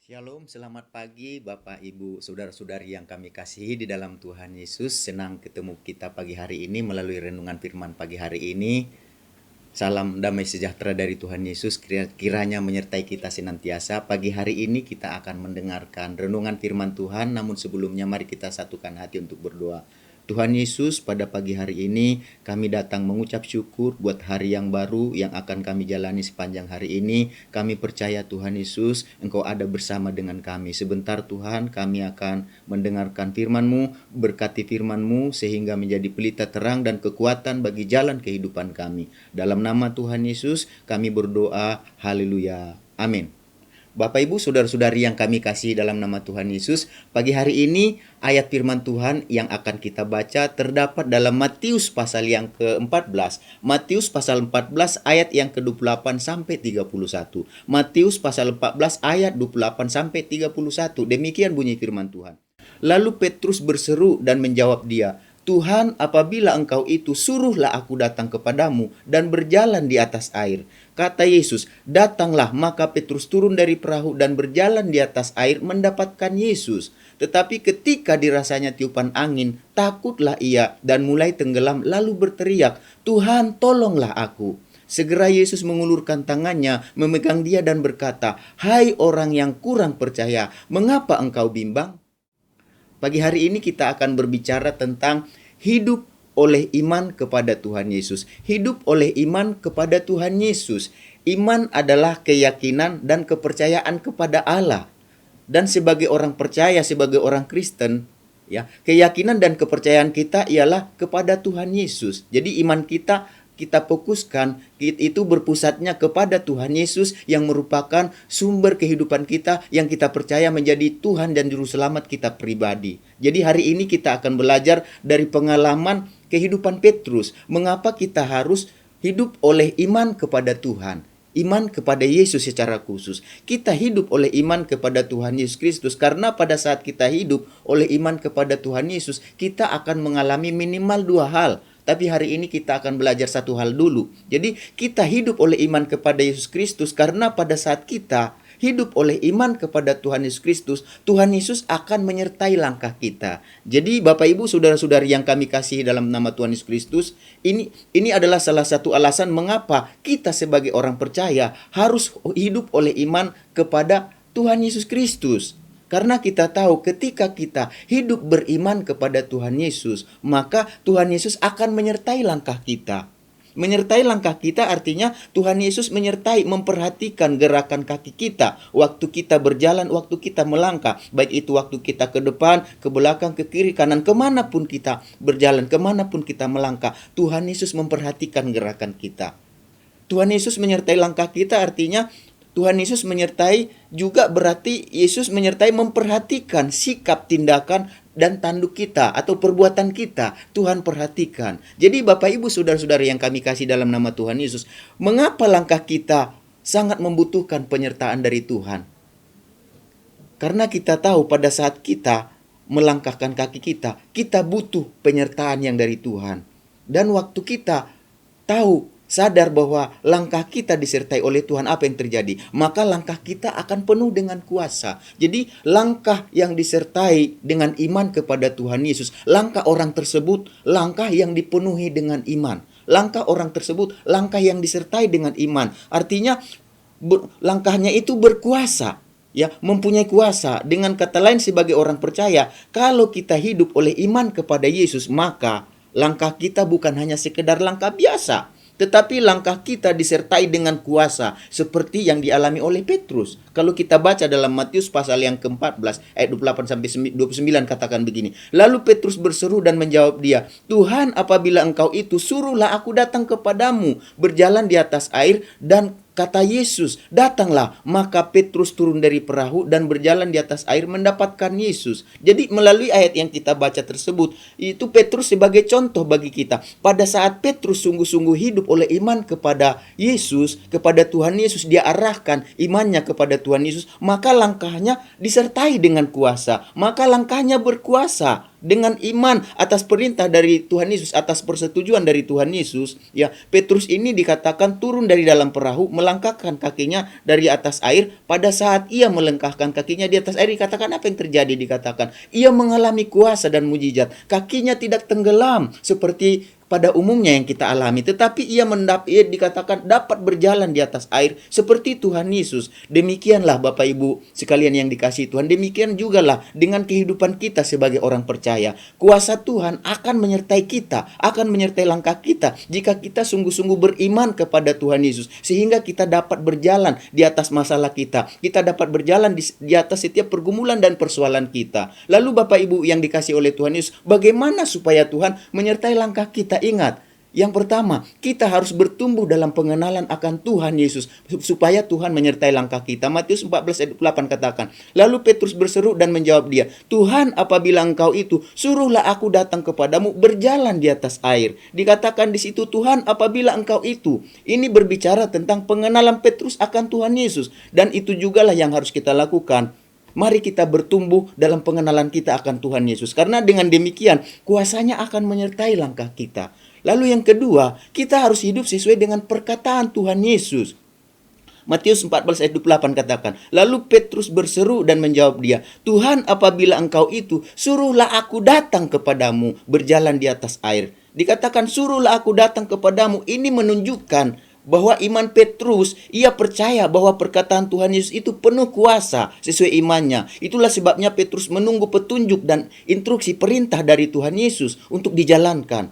Shalom, selamat pagi Bapak, Ibu, Saudara-saudari yang kami kasihi di dalam Tuhan Yesus. Senang ketemu kita pagi hari ini melalui renungan firman pagi hari ini. Salam damai sejahtera dari Tuhan Yesus kiranya menyertai kita senantiasa. Pagi hari ini kita akan mendengarkan renungan firman Tuhan, namun sebelumnya mari kita satukan hati untuk berdoa. Tuhan Yesus, pada pagi hari ini kami datang mengucap syukur buat hari yang baru yang akan kami jalani sepanjang hari ini. Kami percaya Tuhan Yesus, Engkau ada bersama dengan kami. Sebentar Tuhan, kami akan mendengarkan firman-Mu, berkati firman-Mu sehingga menjadi pelita terang dan kekuatan bagi jalan kehidupan kami. Dalam nama Tuhan Yesus kami berdoa, haleluya, amin. Bapak Ibu saudara-saudari yang kami kasih dalam nama Tuhan Yesus, pagi hari ini ayat firman Tuhan yang akan kita baca terdapat dalam Matius pasal yang ke-14. Matius pasal 14 ayat yang ke-28 sampai 31. Matius pasal 14 ayat 28 sampai 31. Demikian bunyi firman Tuhan. Lalu Petrus berseru dan menjawab dia, Tuhan, apabila Engkau itu, suruhlah aku datang kepadamu dan berjalan di atas air. Kata Yesus, datanglah. Maka Petrus turun dari perahu dan berjalan di atas air mendapatkan Yesus. Tetapi ketika dirasanya tiupan angin, takutlah ia dan mulai tenggelam lalu berteriak, Tuhan, tolonglah aku. Segera Yesus mengulurkan tangannya, memegang dia dan berkata, Hai orang yang kurang percaya, mengapa engkau bimbang? Pagi hari ini kita akan berbicara tentang hidup oleh iman kepada Tuhan Yesus. Hidup oleh iman kepada Tuhan Yesus. Iman adalah keyakinan dan kepercayaan kepada Allah. Dan sebagai orang percaya, sebagai orang Kristen, ya, keyakinan dan kepercayaan kita ialah kepada Tuhan Yesus. Jadi iman kita fokuskan itu berpusatnya kepada Tuhan Yesus yang merupakan sumber kehidupan kita yang kita percaya menjadi Tuhan dan Juru Selamat kita pribadi. Jadi hari ini kita akan belajar dari pengalaman kehidupan Petrus. Mengapa kita harus hidup oleh iman kepada Tuhan? Iman kepada Yesus secara khusus. Kita hidup oleh iman kepada Tuhan Yesus Kristus karena pada saat kita hidup oleh iman kepada Tuhan Yesus, kita akan mengalami minimal dua hal. Tapi hari ini kita akan belajar satu hal dulu. Jadi kita hidup oleh iman kepada Yesus Kristus karena pada saat kita hidup oleh iman kepada Tuhan Yesus Kristus, Tuhan Yesus akan menyertai langkah kita. Jadi Bapak Ibu saudara-saudari yang kami kasihi dalam nama Tuhan Yesus Kristus, ini adalah salah satu alasan mengapa kita sebagai orang percaya harus hidup oleh iman kepada Tuhan Yesus Kristus. Karena kita tahu ketika kita hidup beriman kepada Tuhan Yesus, maka Tuhan Yesus akan menyertai langkah kita. Menyertai langkah kita artinya Tuhan Yesus menyertai, memperhatikan gerakan kaki kita. Waktu kita berjalan, waktu kita melangkah. Baik itu waktu kita ke depan, ke belakang, ke kiri, kanan, kemanapun kita berjalan, kemanapun kita melangkah. Tuhan Yesus memperhatikan gerakan kita. Tuhan Yesus menyertai langkah kita artinya Tuhan Yesus menyertai juga berarti Yesus menyertai memperhatikan sikap, tindakan, dan tanduk kita atau perbuatan kita. Tuhan perhatikan. Jadi Bapak Ibu saudara-saudari yang kami kasih dalam nama Tuhan Yesus, mengapa langkah kita sangat membutuhkan penyertaan dari Tuhan? Karena kita tahu pada saat kita melangkahkan kaki kita butuh penyertaan yang dari Tuhan. Dan waktu kita tahu, sadar bahwa langkah kita disertai oleh Tuhan, apa yang terjadi? Maka langkah kita akan penuh dengan kuasa. Jadi langkah yang disertai dengan iman kepada Tuhan Yesus, langkah orang tersebut, langkah yang dipenuhi dengan iman. Langkah orang tersebut, langkah yang disertai dengan iman. Artinya langkahnya itu berkuasa. Ya, mempunyai kuasa. Dengan kata lain sebagai orang percaya, kalau kita hidup oleh iman kepada Yesus, maka langkah kita bukan hanya sekedar langkah biasa, tetapi langkah kita disertai dengan kuasa seperti yang dialami oleh Petrus. Kalau kita baca dalam Matius pasal yang ke-14 ayat 28 sampai 29 katakan begini. Lalu Petrus berseru dan menjawab dia, Tuhan, apabila Engkau itu, suruhlah aku datang kepadamu berjalan di atas air. Dan kata Yesus, datanglah. Maka Petrus turun dari perahu dan berjalan di atas air mendapatkan Yesus. Jadi melalui ayat yang kita baca tersebut, itu Petrus sebagai contoh bagi kita. Pada saat Petrus sungguh-sungguh hidup oleh iman kepada Yesus, kepada Tuhan Yesus, dia arahkan imannya kepada Tuhan Yesus, maka langkahnya disertai dengan kuasa. Maka langkahnya berkuasa. Dengan iman atas perintah dari Tuhan Yesus, atas persetujuan dari Tuhan Yesus, ya, Petrus ini dikatakan turun dari dalam perahu, melangkahkan kakinya dari atas air. Pada saat ia melangkahkan kakinya di atas air, dikatakan apa yang terjadi? Dikatakan ia mengalami kuasa dan mujizat. Kakinya tidak tenggelam seperti pada umumnya yang kita alami, tetapi ia dikatakan dapat berjalan di atas air seperti Tuhan Yesus. Demikianlah Bapak Ibu sekalian yang dikasihi Tuhan, demikian jugalah dengan kehidupan kita sebagai orang percaya. Kuasa Tuhan akan menyertai kita, akan menyertai langkah kita jika kita sungguh-sungguh beriman kepada Tuhan Yesus, sehingga kita dapat berjalan di atas masalah kita. Kita dapat berjalan di atas setiap pergumulan dan persoalan kita. Lalu Bapak Ibu yang dikasihi oleh Tuhan Yesus, bagaimana supaya Tuhan menyertai langkah kita? Ingat, yang pertama, kita harus bertumbuh dalam pengenalan akan Tuhan Yesus supaya Tuhan menyertai langkah kita. Matius 14 ayat 8 katakan, lalu Petrus berseru dan menjawab dia, Tuhan, apabila Engkau itu, suruhlah aku datang kepadamu berjalan di atas air. Dikatakan di situ, Tuhan, apabila Engkau itu. Ini berbicara tentang pengenalan Petrus akan Tuhan Yesus, dan itu jugalah yang harus kita lakukan. Mari kita bertumbuh dalam pengenalan kita akan Tuhan Yesus. Karena dengan demikian, kuasanya akan menyertai langkah kita. Lalu yang kedua, kita harus hidup sesuai dengan perkataan Tuhan Yesus. Matius 14 ayat 28 katakan, lalu Petrus berseru dan menjawab dia, Tuhan, apabila Engkau itu, suruhlah aku datang kepadamu berjalan di atas air. Dikatakan suruhlah aku datang kepadamu, ini menunjukkan bahwa iman Petrus, ia percaya bahwa perkataan Tuhan Yesus itu penuh kuasa sesuai imannya. Itulah sebabnya Petrus menunggu petunjuk dan instruksi perintah dari Tuhan Yesus untuk dijalankan.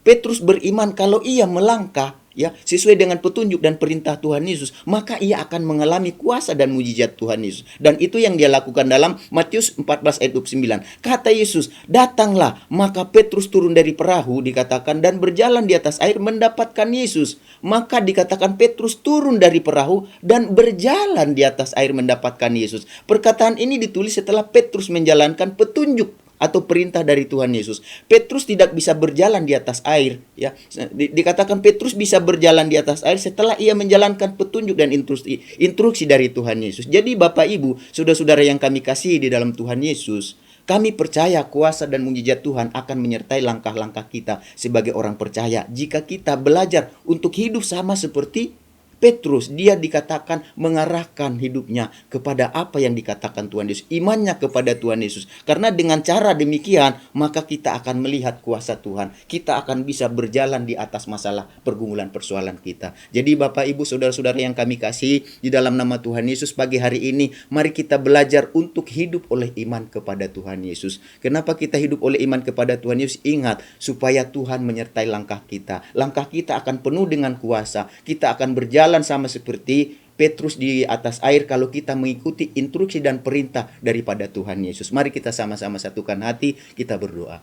Petrus beriman kalau ia melangkah ya sesuai dengan petunjuk dan perintah Tuhan Yesus, maka ia akan mengalami kuasa dan mujizat Tuhan Yesus. Dan itu yang dia lakukan dalam Matius 14 ayat 29. Kata Yesus, datanglah, maka Petrus turun dari perahu dikatakan dan berjalan di atas air mendapatkan Yesus. Maka dikatakan Petrus turun dari perahu dan berjalan di atas air mendapatkan Yesus. Perkataan ini ditulis setelah Petrus menjalankan petunjuk atau perintah dari Tuhan Yesus. Petrus tidak bisa berjalan di atas air, ya. Dikatakan Petrus bisa berjalan di atas air setelah ia menjalankan petunjuk dan instruksi dari Tuhan Yesus. Jadi Bapak Ibu, saudara-saudara yang kami kasihi di dalam Tuhan Yesus, kami percaya kuasa dan mujizat Tuhan akan menyertai langkah-langkah kita sebagai orang percaya jika kita belajar untuk hidup sama seperti Petrus. Dia dikatakan mengarahkan hidupnya kepada apa yang dikatakan Tuhan Yesus, imannya kepada Tuhan Yesus. Karena dengan cara demikian, maka kita akan melihat kuasa Tuhan. Kita akan bisa berjalan di atas masalah pergumulan persoalan kita. Jadi Bapak Ibu saudara-saudara yang kami kasih di dalam nama Tuhan Yesus, pagi hari ini mari kita belajar untuk hidup oleh iman kepada Tuhan Yesus. Kenapa kita hidup oleh iman kepada Tuhan Yesus? Ingat, supaya Tuhan menyertai langkah kita. Langkah kita akan penuh dengan kuasa. Kita akan berjalan sama seperti Petrus di atas air kalau kita mengikuti instruksi dan perintah daripada Tuhan Yesus. Mari kita sama-sama satukan hati, kita berdoa.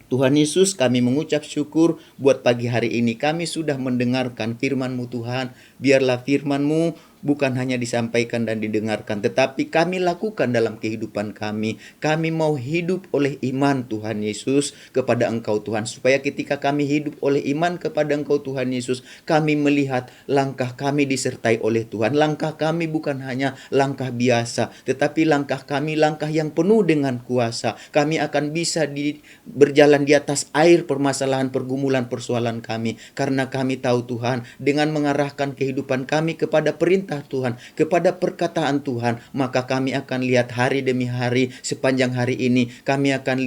Tuhan Yesus, kami mengucap syukur buat pagi hari ini. Kami sudah mendengarkan firman-Mu Tuhan. Biarlah firman-Mu bukan hanya disampaikan dan didengarkan, tetapi kami lakukan dalam kehidupan kami. Kami mau hidup oleh iman Tuhan Yesus kepada Engkau Tuhan. Supaya ketika kami hidup oleh iman kepada Engkau Tuhan Yesus, kami melihat langkah kami disertai oleh Tuhan. Langkah kami bukan hanya langkah biasa, tetapi langkah kami langkah yang penuh dengan kuasa. Kami akan bisa berjalan di atas air permasalahan, pergumulan, persoalan kami. Karena kami tahu Tuhan, dengan mengarahkan kehidupan kami kepada perintah Tuhan, kepada perkataan Tuhan, maka kami akan lihat hari demi hari, sepanjang hari ini kami akan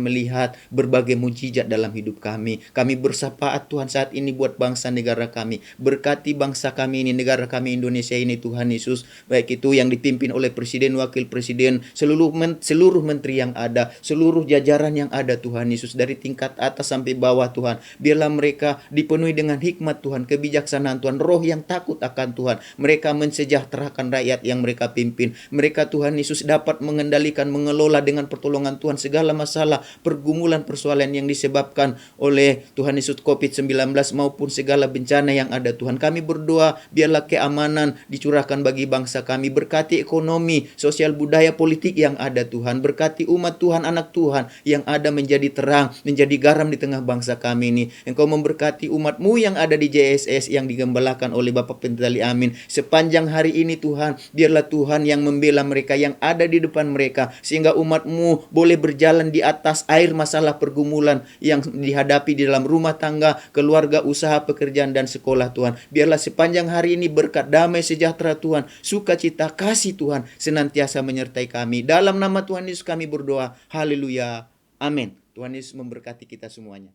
melihat berbagai mujizat dalam hidup kami. Kami bersapaat Tuhan saat ini buat bangsa negara kami. Berkati bangsa kami ini, negara kami Indonesia ini Tuhan Yesus, baik itu yang dipimpin oleh Presiden, Wakil Presiden, seluruh menteri yang ada, seluruh jajaran yang ada Tuhan Yesus, dari tingkat atas sampai bawah Tuhan. Biarlah mereka dipenuhi dengan hikmat Tuhan, kebijaksanaan Tuhan, roh yang takut akan Tuhan. Mereka mensejahterakan rakyat yang mereka pimpin. Mereka Tuhan Yesus dapat mengendalikan, mengelola dengan pertolongan Tuhan segala masalah, pergumulan, persoalan yang disebabkan oleh Tuhan Yesus COVID-19 maupun segala bencana yang ada Tuhan. Kami berdoa biarlah keamanan dicurahkan bagi bangsa kami. Berkati ekonomi, sosial, budaya, politik yang ada Tuhan. Berkati umat Tuhan, anak Tuhan yang ada menjadi terang, menjadi garam di tengah bangsa kami ini. Engkau memberkati umat-Mu yang ada di JSS yang digembalakan oleh Bapak Pentali Amin. Sepanjang hari ini Tuhan, biarlah Tuhan yang membela mereka yang ada di depan mereka, sehingga umat-Mu boleh berjalan di atas air masalah pergumulan yang dihadapi di dalam rumah tangga, keluarga, usaha, pekerjaan, dan sekolah Tuhan. Biarlah sepanjang hari ini berkat damai sejahtera Tuhan, sukacita, kasih Tuhan senantiasa menyertai kami. Dalam nama Tuhan Yesus kami berdoa. Haleluya. Amin. Tuhan Yesus memberkati kita semuanya.